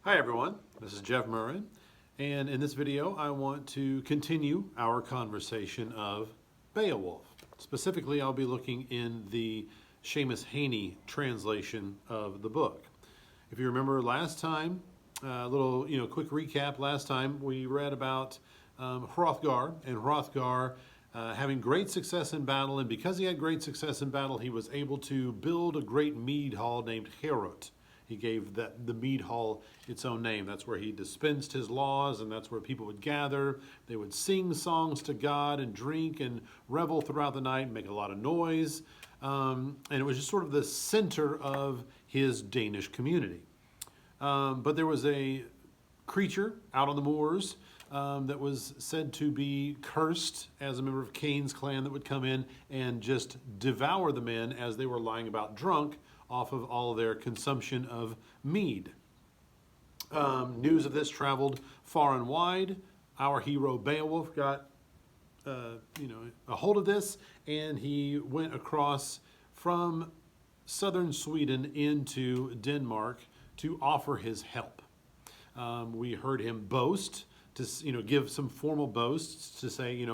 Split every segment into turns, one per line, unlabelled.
Hi everyone, this is Jeff Murray, and in this video I want to continue our conversation of Beowulf. Specifically, I'll be looking in the Seamus Heaney translation of the book. If you remember last time, a little quick recap, last time we read about Hrothgar, and Hrothgar having great success in battle, and because he had great success in battle, he was able to build a great mead hall named Herod. He gave the mead hall its own name. That's where he dispensed his laws, and that's where people would gather. They would sing songs to God and drink and revel throughout the night and make a lot of noise. And it was just sort of the center of his Danish community. But there was a creature out on the moors that was said to be cursed as a member of Cain's clan that would come in and just devour the men as they were lying about drunk off of all their consumption of mead. News of this traveled far and wide. Our hero Beowulf got a hold of this, and he went across from southern Sweden into Denmark to offer his help. We heard him boast, to give some formal boasts, to say,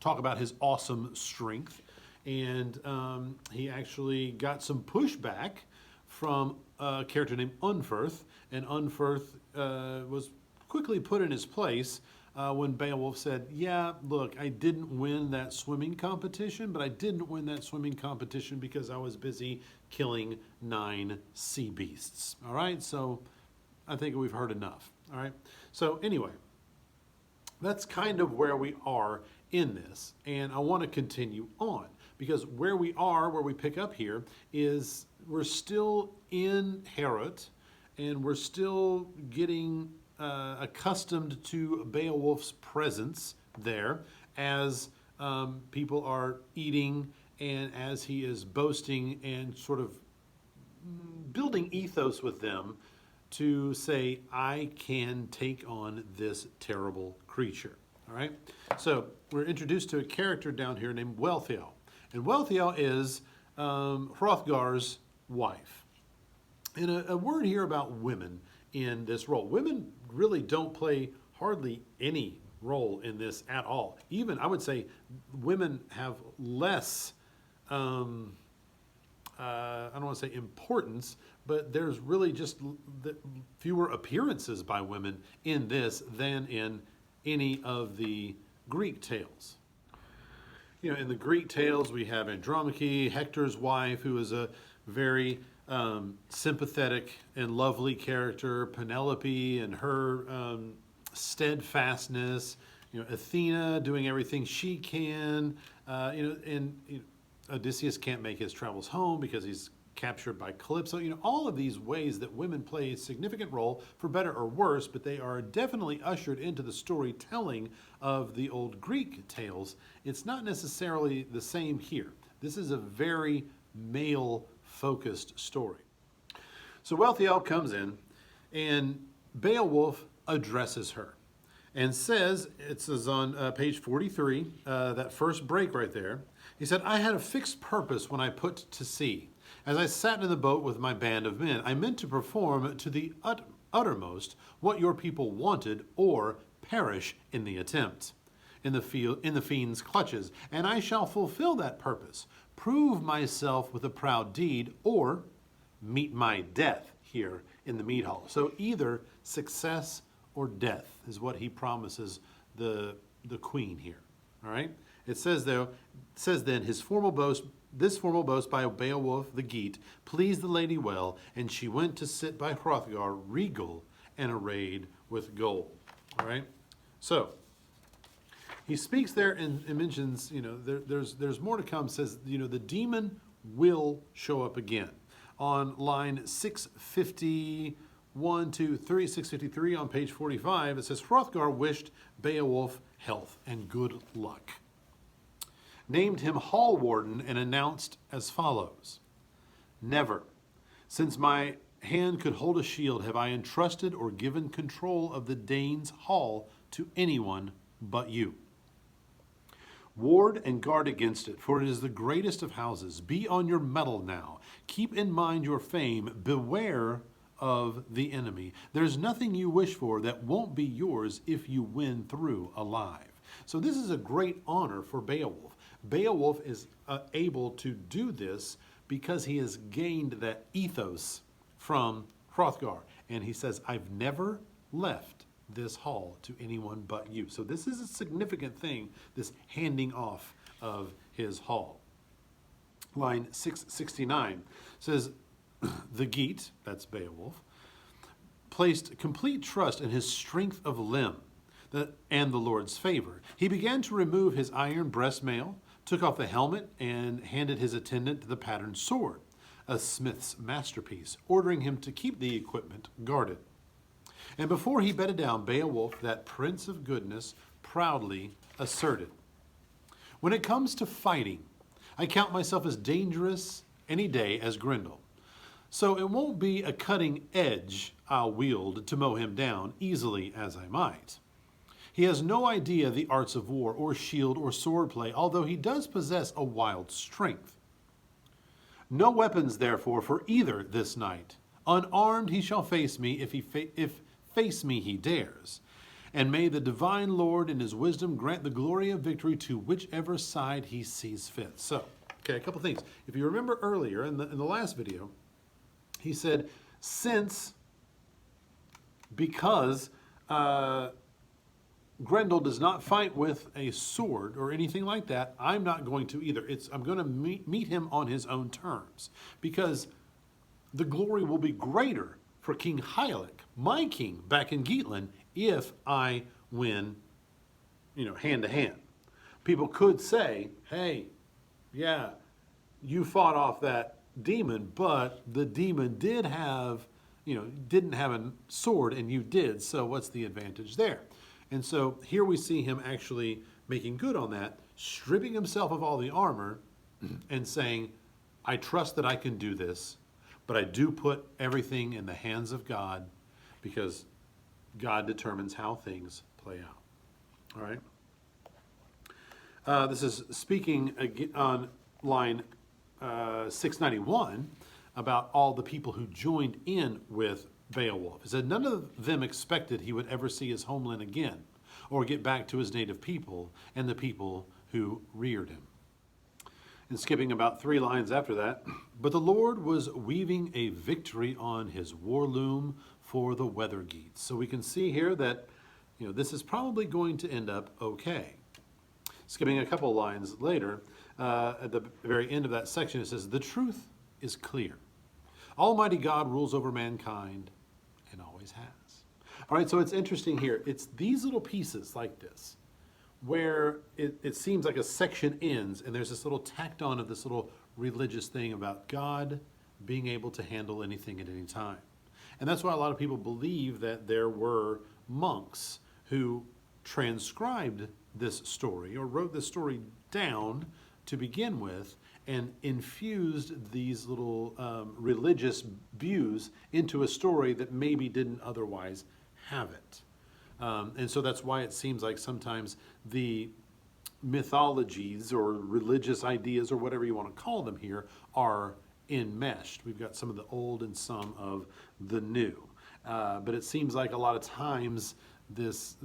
talk about his awesome strength. And he actually got some pushback from a character named Unferth, and Unferth was quickly put in his place when Beowulf said, yeah, look, I didn't win that swimming competition, but I didn't win that swimming competition because I was busy killing 9 sea beasts. All right, so I think we've heard enough. All right, so anyway, that's kind of where we are in this, and I want to continue on. Because where we pick up here, is we're still in Herod, and we're still getting accustomed to Beowulf's presence there as people are eating and as he is boasting and sort of building ethos with them to say, I can take on this terrible creature. All right? So we're introduced to a character down here named Wealhtheow. And Wealhtheow is Hrothgar's wife. And a word here about women in this role. Women really don't play hardly any role in this at all. Even, I would say, women have less, I don't want to say importance, but there's really just fewer appearances by women in this than in any of the Greek tales. In the Greek tales, we have Andromache, Hector's wife, who is a very sympathetic and lovely character, Penelope and her steadfastness, Athena doing everything she can, and Odysseus can't make his travels home because he's captured by Calypso. All of these ways that women play a significant role, for better or worse, but they are definitely ushered into the storytelling of the old Greek tales. It's not necessarily the same here. This is a very male-focused story. So Wealhtheow comes in, and Beowulf addresses her and says, it says on page 43, that first break right there, he said, I had a fixed purpose when I put to sea. As I sat in the boat with my band of men, I meant to perform to the uttermost what your people wanted, or perish in the attempt, in the fiend's clutches. And I shall fulfill that purpose, prove myself with a proud deed, or meet my death here in the mead hall. So either success or death is what he promises the queen here. All right. It says then this formal boast by Beowulf the Geat pleased the lady well, and she went to sit by Hrothgar, regal and arrayed with gold. All right, so he speaks there and mentions, there's more to come. Says, the demon will show up again. On line 651 to 653 on page 45, it says Hrothgar wished Beowulf health and good luck, named him Hall Warden, and announced as follows: Never, since my hand could hold a shield, have I entrusted or given control of the Danes' hall to anyone but you. Ward and guard against it, for it is the greatest of houses. Be on your mettle now. Keep in mind your fame. Beware of the enemy. There's nothing you wish for that won't be yours if you win through alive. So this is a great honor for Beowulf. Beowulf is able to do this because he has gained that ethos from Hrothgar. And he says, I've never left this hall to anyone but you. So this is a significant thing, this handing off of his hall. Line 669 says, the Geat, that's Beowulf, placed complete trust in his strength of limb and the Lord's favor. He began to remove his iron breastmail, took off the helmet, and handed his attendant the patterned sword, a smith's masterpiece, ordering him to keep the equipment guarded. And before he bedded down, Beowulf, that prince of goodness, proudly asserted, when it comes to fighting, I count myself as dangerous any day as Grendel. So it won't be a cutting edge I'll wield to mow him down easily as I might. He has no idea the arts of war or shield or sword play, although he does possess a wild strength. No weapons, therefore, for either this night. Unarmed he shall face me if face me he dares. And may the divine Lord in his wisdom grant the glory of victory to whichever side he sees fit. So, okay, a couple things. If you remember earlier in the last video, he said, because Grendel does not fight with a sword or anything like that, I'm not going to either. I'm going to meet him on his own terms, because the glory will be greater for King Hylek, my king back in Geatland, if I win, hand to hand. People could say, hey, yeah, you fought off that demon, but the demon didn't have a sword and you did, so what's the advantage there? And so here we see him actually making good on that, stripping himself of all the armor and saying, I trust that I can do this, but I do put everything in the hands of God, because God determines how things play out. All right. This is speaking on line 691 about all the people who joined in with Beowulf. He said none of them expected he would ever see his homeland again or get back to his native people and the people who reared him. And skipping about 3 lines after that, but the Lord was weaving a victory on his war loom for the weather geats. So we can see here that this is probably going to end up okay. Skipping a couple lines later, at the very end of that section, it says, the truth is clear. Almighty God rules over mankind and always has. All right, so it's interesting here. It's these little pieces like this where it seems like a section ends and there's this little tacked on of this little religious thing about God being able to handle anything at any time. And that's why a lot of people believe that there were monks who transcribed this story or wrote this story down to begin with and infused these little religious views into a story that maybe didn't otherwise have it. And so that's why it seems like sometimes the mythologies or religious ideas or whatever you want to call them here are enmeshed. We've got some of the old and some of the new. But it seems like a lot of times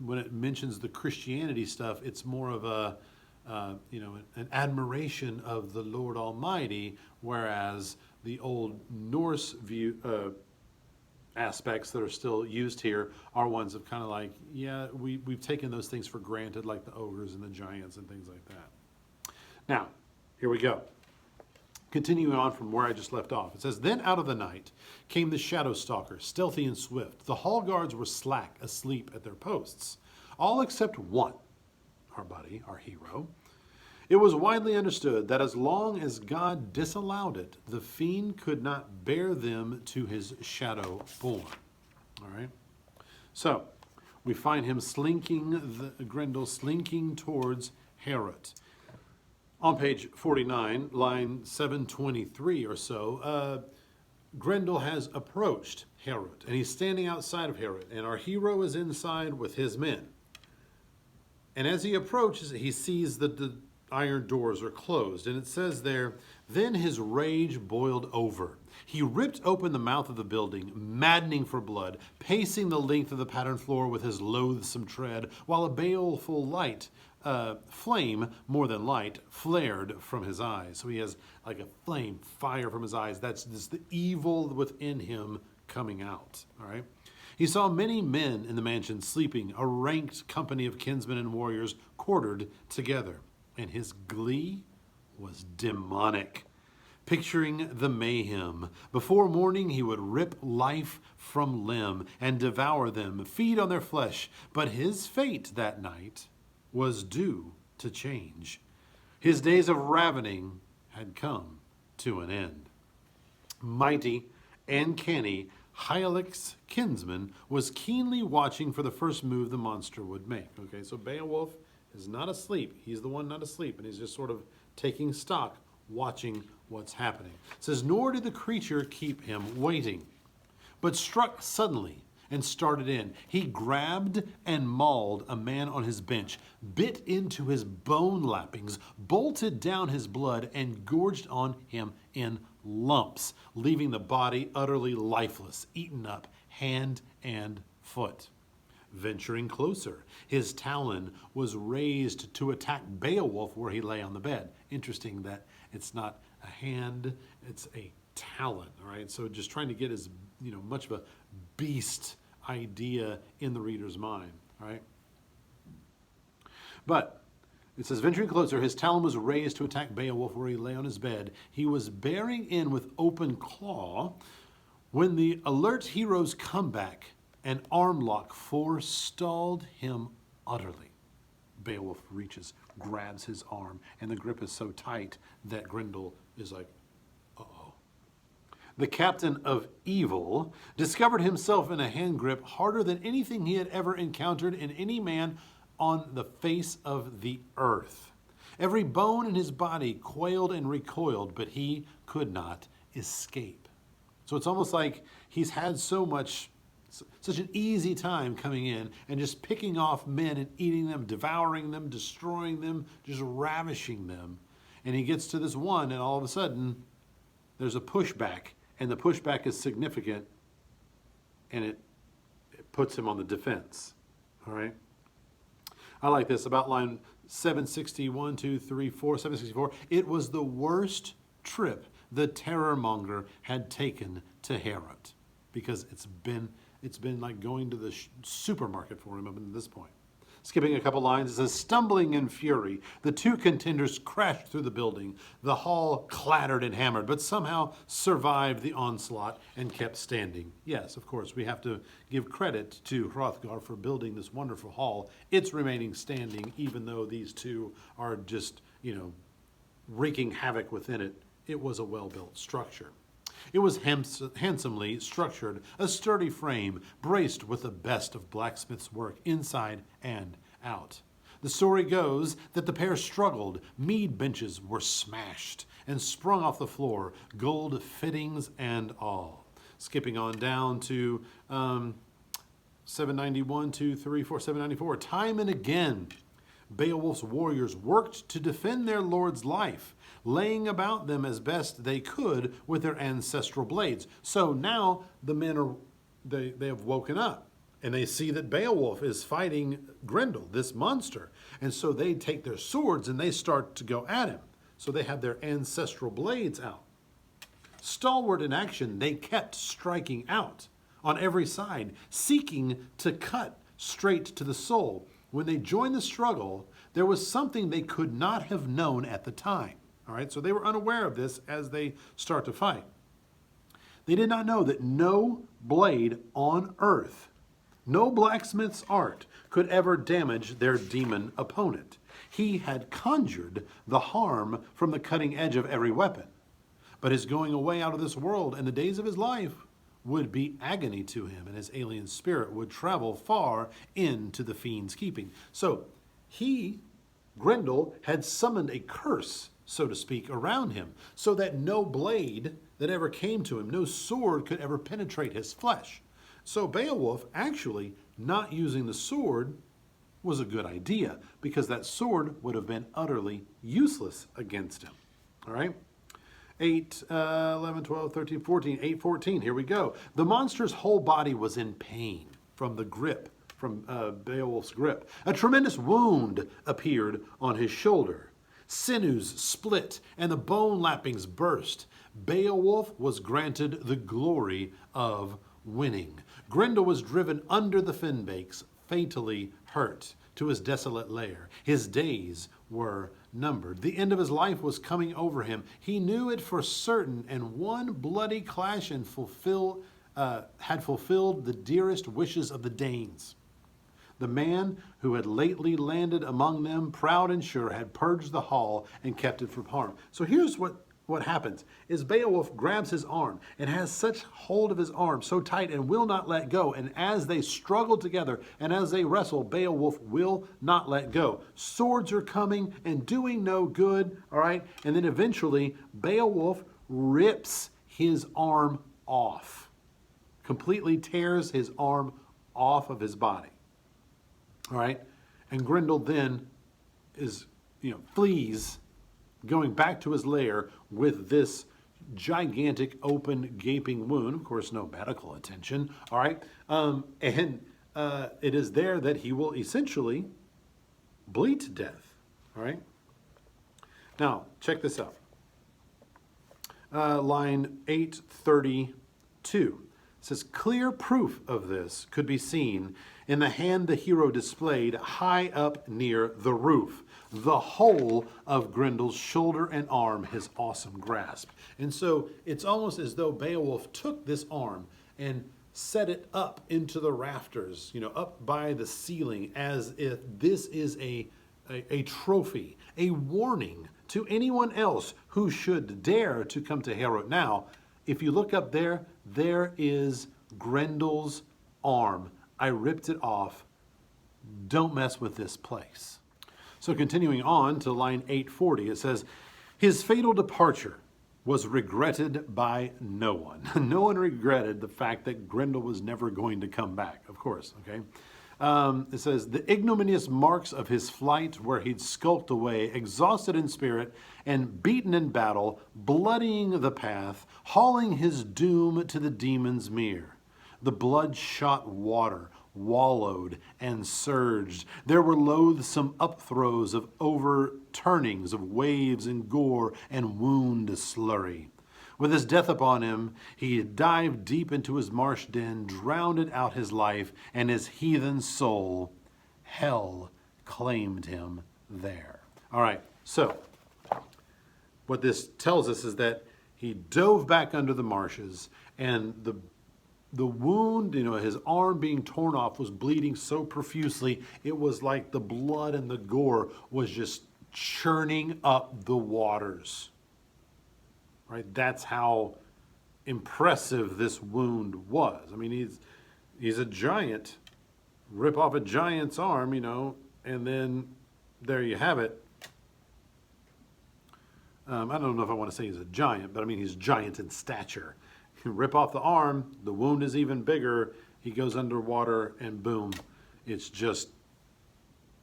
when it mentions the Christianity stuff, it's more of an admiration of the Lord Almighty, whereas the old Norse view aspects that are still used here are ones of kind of like, yeah, we've taken those things for granted, like the ogres and the giants and things like that. Now, here we go. Continuing on from where I just left off. It says, then out of the night came the shadow stalkers, stealthy and swift. The hall guards were slack, asleep at their posts, all except one, our buddy, our hero. It was widely understood that as long as God disallowed it, the fiend could not bear them to his shadow form. All right. So we find him Grendel slinking towards Heorot. On page 49, line 723 or so, Grendel has approached Heorot, and he's standing outside of Heorot, and our hero is inside with his men. And as he approaches, he sees the iron doors are closed. And it says there, then his rage boiled over. He ripped open the mouth of the building, maddening for blood, pacing the length of the patterned floor with his loathsome tread, while a baleful flame, more than light, flared from his eyes. So he has like a flame, fire from his eyes. That's the evil within him coming out, all right? He saw many men in the mansion sleeping, a ranked company of kinsmen and warriors quartered together. And his glee was demonic, picturing the mayhem. Before morning, he would rip life from limb and devour them, feed on their flesh. But his fate that night was due to change. His days of ravening had come to an end. Mighty and canny, Hygelac's kinsman was keenly watching for the first move the monster would make. Okay, so Beowulf is not asleep. He's the one not asleep, and he's just sort of taking stock, watching what's happening. It says, nor did the creature keep him waiting, but struck suddenly and started in. He grabbed and mauled a man on his bench, bit into his bone lappings, bolted down his blood, and gorged on him in lumps, leaving the body utterly lifeless, eaten up hand and foot. Venturing closer, his talon was raised to attack Beowulf where he lay on the bed. Interesting that it's not a hand, it's a talon, all right? So just trying to get as much of a beast idea in the reader's mind, all right? But it says, venturing closer, his talon was raised to attack Beowulf where he lay on his bed. He was bearing in with open claw when the alert hero's comeback and arm lock forestalled him utterly. Beowulf reaches, grabs his arm, and the grip is so tight that Grendel is like, uh-oh. The captain of evil discovered himself in a hand grip harder than anything he had ever encountered in any man on the face of the earth. Every bone in his body quailed and recoiled, but he could not escape. So it's almost like he's had such an easy time coming in and just picking off men and eating them, devouring them, destroying them, just ravishing them. And he gets to this one, and all of a sudden, there's a pushback, and the pushback is significant, and it puts him on the defense. All right? I like this. About line 761, 2, 3, 4, 764. It was the worst trip the terrormonger had taken to Heorot, because it's been like going to the supermarket for him up until this point. Skipping a couple lines, it says, stumbling in fury, the two contenders crashed through the building. The hall clattered and hammered, but somehow survived the onslaught and kept standing. Yes, of course, we have to give credit to Hrothgar for building this wonderful hall. It's remaining standing, even though these two are just, wreaking havoc within it. It was a well-built structure. It was handsomely structured, a sturdy frame, braced with the best of blacksmith's work inside and out. The story goes that the pair struggled, mead benches were smashed and sprung off the floor, gold fittings and all. Skipping on down to 791, 2, 3, 4, 794. Time and again, Beowulf's warriors worked to defend their lord's life, laying about them as best they could with their ancestral blades. So now the men they have woken up, and they see that Beowulf is fighting Grendel, this monster. And so they take their swords and they start to go at him. So they have their ancestral blades out. Stalwart in action, they kept striking out on every side, seeking to cut straight to the soul. When they joined the struggle, there was something they could not have known at the time. All right, so they were unaware of this as they start to fight. They did not know that no blade on earth, no blacksmith's art, could ever damage their demon opponent. He had conjured the harm from the cutting edge of every weapon. But his going away out of this world and the days of his life would be agony to him, and his alien spirit would travel far into the fiend's keeping. So Grendel, had summoned a curse, so to speak, around him, so that no blade that ever came to him, no sword could ever penetrate his flesh. So Beowulf, actually not using the sword, was a good idea because that sword would have been utterly useless against him. All right? 8, 11, 12, 13, 14, 8, 14. Here we go. The monster's whole body was in pain from the grip, from Beowulf's grip. A tremendous wound appeared on his shoulder. Sinews split and the bone lappings burst. Beowulf was granted the glory of winning. Grendel was driven under the Finbakes, fatally hurt, to his desolate lair. His days were numbered. The end of his life was coming over him. He knew it for certain, and one bloody clash had fulfilled the dearest wishes of the Danes. The man who had lately landed among them, proud and sure, had purged the hall and kept it from harm. So here's what happens, is Beowulf grabs his arm and has such hold of his arm so tight and will not let go. And as they struggle together and as they wrestle, Beowulf will not let go. Swords are coming and doing no good, all right? And then eventually Beowulf rips his arm off, completely tears his arm off of his body. All right, and Grendel then flees, going back to his lair with this gigantic open gaping wound. Of course, no medical attention. All right, it is there that he will essentially bleed to death. All right. Now check this out. Line 832 says, clear proof of this could be seen in the hand the hero displayed high up near the roof, the whole of Grendel's shoulder and arm, his awesome grasp. And so it's almost as though Beowulf took this arm and set it up into the rafters, up by the ceiling, as if this is a trophy, a warning to anyone else who should dare to come to Heorot. Now, if you look up there, there is Grendel's arm. I ripped it off. Don't mess with this place. So continuing on to line 840, it says, his fatal departure was regretted by no one. No one regretted the fact that Grendel was never going to come back, of course, okay? It says, the ignominious marks of his flight where he'd skulked away, exhausted in spirit and beaten in battle, bloodying the path, hauling his doom to the demon's mere. The bloodshot water wallowed and surged. There were loathsome upthrows of overturnings of waves and gore and wound slurry. With his death upon him, he dived deep into his marsh den, drowned out his life, and his heathen soul, hell, claimed him there. All right, so what this tells us is that he dove back under the marshes, and the wound, his arm being torn off was bleeding so profusely, it was like the blood and the gore was just churning up the waters. Right? That's how impressive this wound was. I mean, he's a giant. Rip off a giant's arm, and then there you have it. I don't know if I want to say he's a giant, but I mean, he's giant in stature. You rip off the arm, the wound is even bigger. He goes underwater, and boom, it's just,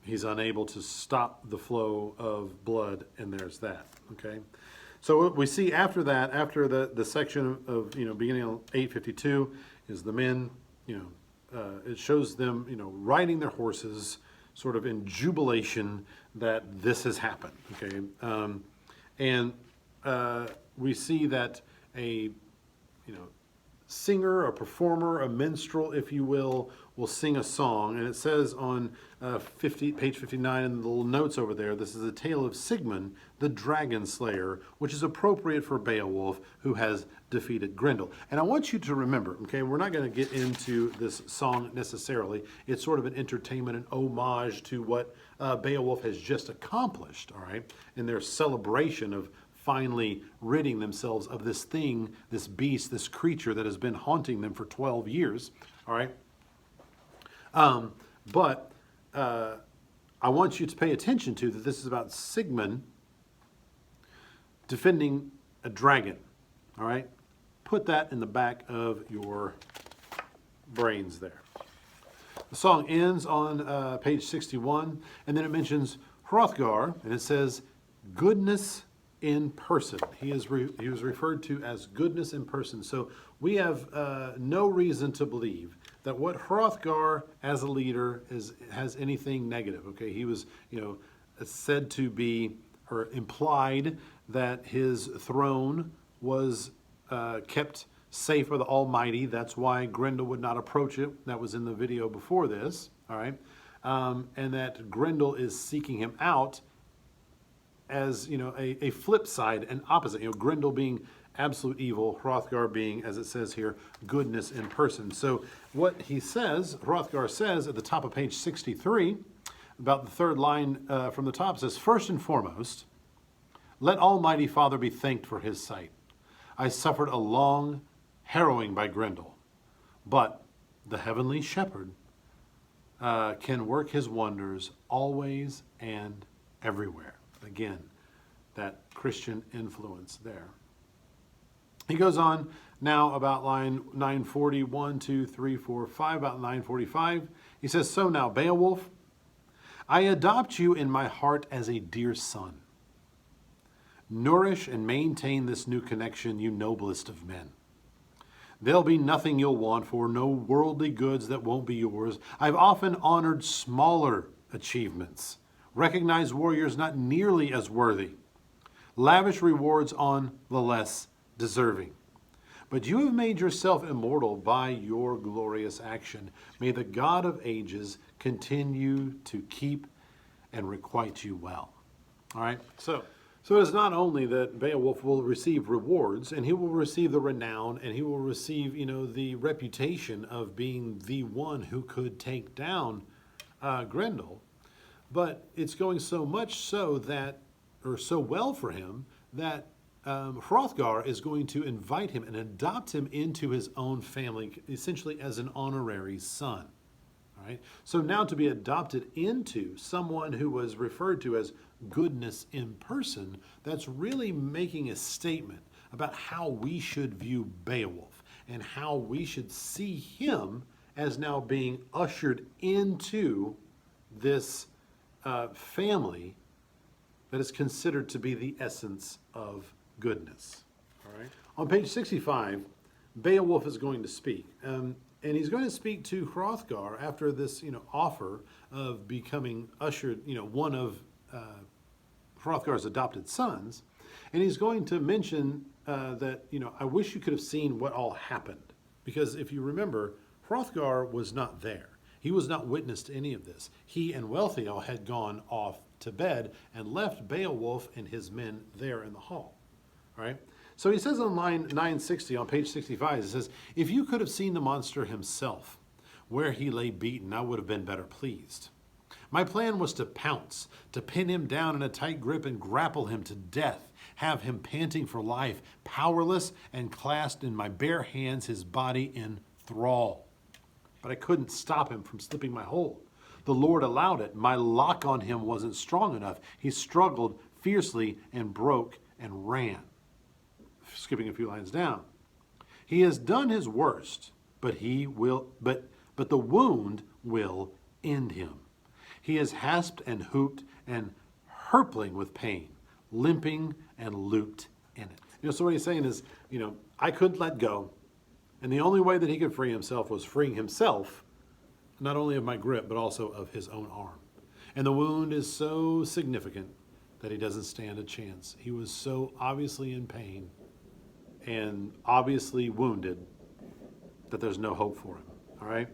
he's unable to stop the flow of blood, and there's that, okay? So what we see after that, after the section of, beginning of 852, is the men, it shows them, riding their horses, sort of in jubilation that this has happened, okay? We see that a, singer, a performer, a minstrel, if you will sing a song. And it says on page 59 in the little notes over there, this is a tale of Sigmund, the dragon slayer, which is appropriate for Beowulf, who has defeated Grendel. And I want you to remember, okay, we're not going to get into this song necessarily. It's sort of an entertainment and homage to what Beowulf has just accomplished, all right, in their celebration of finally ridding themselves of this thing, this beast, this creature that has been haunting them for 12 years, all right? But I want you to pay attention to that this is about Sigmund defending a dragon, all right? Put that in the back of your brains there. The song ends on page 61, and then it mentions Hrothgar, and it says, goodness in person. He was referred to as goodness in person. So we have no reason to believe that what Hrothgar as a leader has anything negative. Okay, he was, said to be, or implied that his throne was kept safe by the Almighty. That's why Grendel would not approach it. That was in the video before this. All right, and that Grendel is seeking him out as a flip side, an opposite. Grendel being absolute evil, Hrothgar being, as it says here, goodness in person. So what he says, Hrothgar says at the top of page 63, about the third line from the top, says, first and foremost, let Almighty Father be thanked for his sight. I suffered a long harrowing by Grendel, but the heavenly shepherd can work his wonders always and everywhere. Again, that Christian influence there. He goes on now about line 940, 1, 2, 3, 4, 5, about 945. He says, so now, Beowulf, I adopt you in my heart as a dear son. Nourish and maintain this new connection, you noblest of men. There'll be nothing you'll want for, no worldly goods that won't be yours. I've often honored smaller achievements, recognized warriors not nearly as worthy, lavish rewards on the less deserving. But you have made yourself immortal by your glorious action. May the God of ages continue to keep and requite you well. All right, so it's not only that Beowulf will receive rewards, and he will receive the renown, and he will receive, the reputation of being the one who could take down Grendel, but it's going so much so that, or so well for him, that Hrothgar is going to invite him and adopt him into his own family, essentially as an honorary son. All right? So now to be adopted into someone who was referred to as goodness in person, that's really making a statement about how we should view Beowulf and how we should see him as now being ushered into this family that is considered to be the essence of goodness. All right. On page 65, Beowulf is going to speak, and he's going to speak to Hrothgar after this, offer of becoming ushered, one of Hrothgar's adopted sons, and he's going to mention that, I wish you could have seen what all happened, because if you remember, Hrothgar was not there. He was not witness to any of this. He and Wealhtheow had gone off to bed and left Beowulf and his men there in the hall. All right? So he says on line 960 on page 65, it says, if you could have seen the monster himself, where he lay beaten, I would have been better pleased. My plan was to pounce, to pin him down in a tight grip and grapple him to death, have him panting for life, powerless, and clasped in my bare hands, his body in thrall. But I couldn't stop him from slipping my hold. The Lord allowed it. My lock on him wasn't strong enough. He struggled fiercely and broke and ran. Skipping a few lines down. He has done his worst, but the wound will end him. He is hasped and hooped and hurpling with pain, limping and looped in it. So what he's saying is, I couldn't let go. And the only way that he could free himself was freeing himself, not only of my grip, but also of his own arm. And the wound is so significant that he doesn't stand a chance. He was so obviously in pain and obviously wounded that there's no hope for him. All right?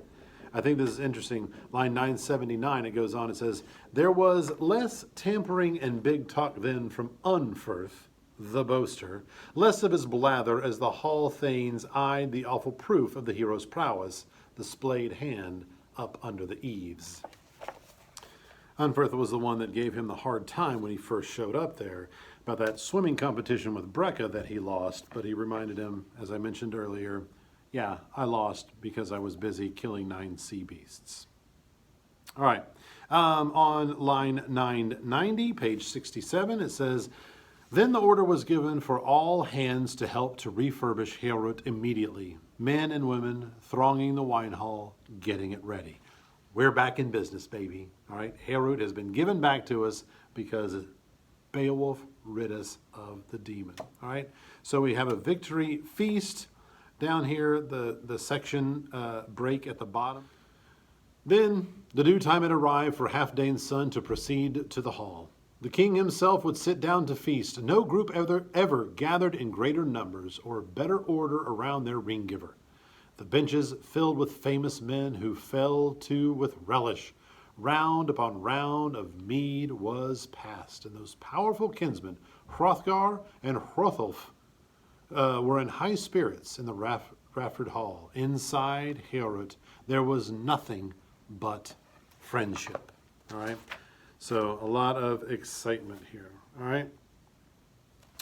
I think this is interesting. Line 979, it goes on, it says, there was less tampering and big talk then from Unferth, the boaster, less of his blather as the hall thanes eyed the awful proof of the hero's prowess, the splayed hand up under the eaves. Unferth was the one that gave him the hard time when he first showed up there about that swimming competition with Brecca that he lost, but he reminded him, as I mentioned earlier, yeah, I lost because I was busy killing 9 sea beasts. All right, on line 990, page 67, it says, then the order was given for all hands to help to refurbish Heorot immediately, men and women thronging the wine hall, getting it ready. we're back in business, baby. All right, Herod has been given back to us because Beowulf rid us of the demon. All right, so we have a victory feast down here, the section break at the bottom. Then the due time had arrived for Halfdane's son to proceed to the hall. The king himself would sit down to feast. No group ever gathered in greater numbers or better order around their ring giver. The benches filled with famous men who fell to with relish. Round upon round of mead was passed, and those powerful kinsmen, Hrothgar and Hrothulf, were in high spirits in the raftered hall. Inside Herod, there was nothing but friendship. All right, so a lot of excitement here. All right,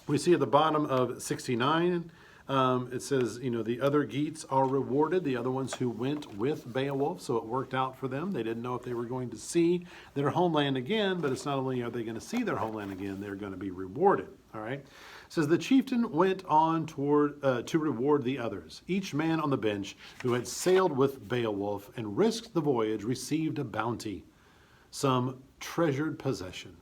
we see at the bottom of 69, it says, you know, the other Geats are rewarded, the other ones who went with Beowulf, so it worked out for them. They didn't know if they were going to see their homeland again, but it's not only are they going to see their homeland again, they're going to be rewarded. All right, it says the chieftain went on toward to reward the others. Each man on the bench who had sailed with Beowulf and risked the voyage received a bounty, some treasured possession.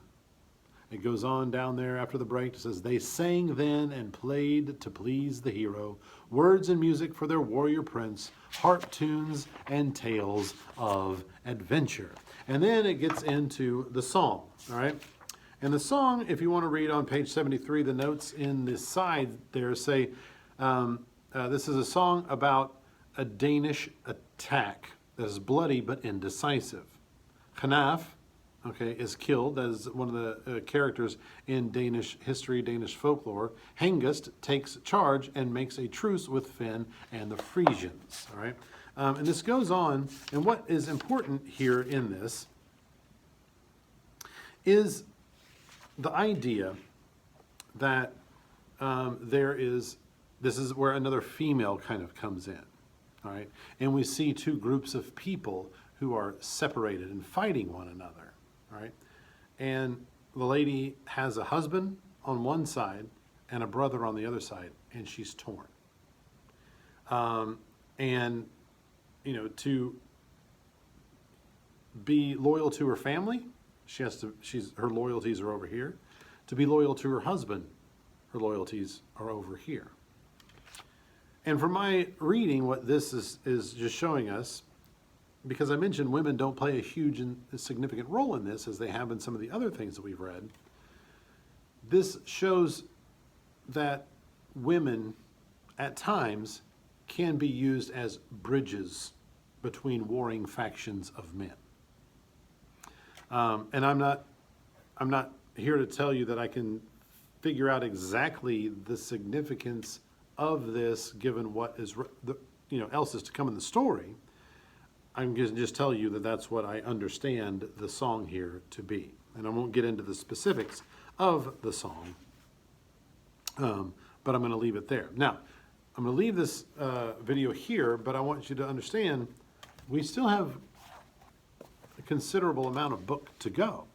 It goes on down there after the break. It says, they sang then and played to please the hero, words and music for their warrior prince, harp tunes and tales of adventure. And then it gets into the song, all right? And the song, if you want to read on page 73, the notes in the side there say, this is a song about a Danish attack that is bloody but indecisive. Hnaf, okay, is killed as one of the characters in Danish history, Danish folklore. Hengist takes charge and makes a truce with Finn and the Frisians, all right? And this goes on, and what is important here in this is the idea that this is where another female kind of comes in, all right? And we see two groups of people who are separated and fighting one another, all right? And the lady has a husband on one side and a brother on the other side, and she's torn. And, you know, to be loyal to her family, her loyalties are over here. To be loyal to her husband, her loyalties are over here. And from my reading, what this is just showing us, because I mentioned women don't play a huge and significant role in this, as they have in some of the other things that we've read, this shows that women at times can be used as bridges between warring factions of men. And I'm not here to tell you that I can figure out exactly the significance of this, given what is else is to come in the story. I'm going to just tell you that that's what I understand the song here to be, and I won't get into the specifics of the song, but I'm going to leave it there. Now, I'm going to leave this video here, but I want you to understand we still have a considerable amount of book to go.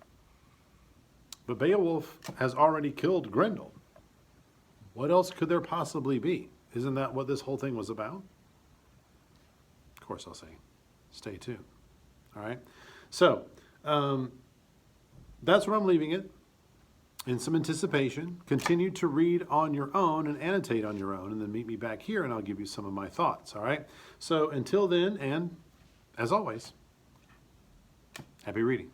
But Beowulf has already killed Grendel. What else could there possibly be? Isn't that what this whole thing was about? Of course I'll say, stay tuned. All right? So, that's where I'm leaving it. In some anticipation, continue to read on your own and annotate on your own, and then meet me back here and I'll give you some of my thoughts. All right? So until then, and as always, happy reading.